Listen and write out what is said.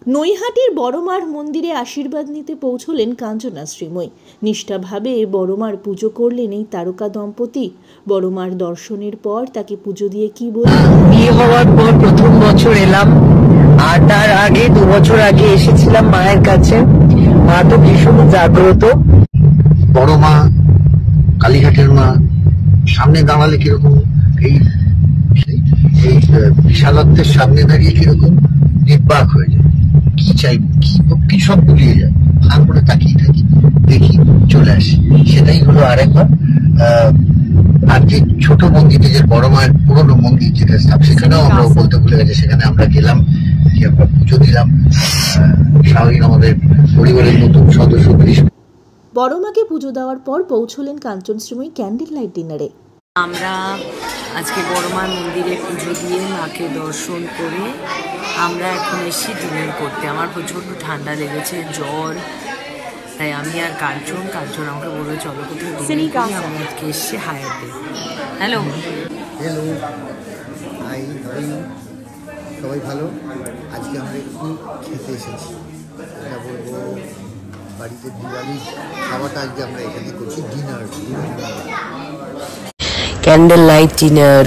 নৈহাটির বড়মার মন্দিরে আশীর্বাদ নিতে পৌঁছলেন কাঞ্চনা শ্রীময়ী। নিষ্ঠাভাবে বড়মার পুজো করলেন এই তারকা দম্পতি। বড়মার দর্শনের পর তাকে পুজো দিয়ে কি বললেন? বিয়ে হওয়ার পর প্রথম বছর এলাম, আর তার আগে 2 বছর আগে এসেছিলাম মায়ের কাছে। মা তো ভীষণ জাগ্রত। বড়মা, কালীঘাটের মা সামনে দাঁড়ালে কিরকম, এই বিশালত্বের সামনে দাঁড়িয়ে কিরকম নির্বাক হয়ে যায়, কি চাই কি সব ভুলিয়ে যায়। ভাগ করে তাকিয়ে থাকি, দেখি, চলে আসি। সেটাই হলো আরেকবার। আর যে ছোট মন্দিরটি, যে বড় মায়ের পুরনো মন্দির যেটা সেখানেও আমরা বলতে ভুলে গেছি, সেখানে আমরা গেলাম, গিয়ে আমরা পুজো দিলাম। স্বাভাবিক আমাদের পরিবারের নতুন সদস্য বড়মাকে পুজো দেওয়ার পর পৌঁছলেন কাঞ্চন শ্রীময়ী ক্যান্ডেল লাইট ডিনারে। আমরা আজকে বড়মার মন্দিরে পুজো দিয়ে মাকে দর্শন করে আমরা এখন এসেছি ডিনার করতে। আমার প্রচণ্ড ঠান্ডা লেগেছে, জ্বর, তাই আমি আর কাঞ্চন আমাকে বললো চলো কোথাও ডিনার করি। আমরা আজকে এসেছি হায়াতে। হ্যালো হাই, সবাই ভালো? আজকে আমরা একটু খেতে এসেছি, এটা বলবো বাড়িতে দিওয়ালির খাওয়াটা আজকে আমরা এখানে করছি, ডিনার, ক্যান্ডেল লাইট ডিনার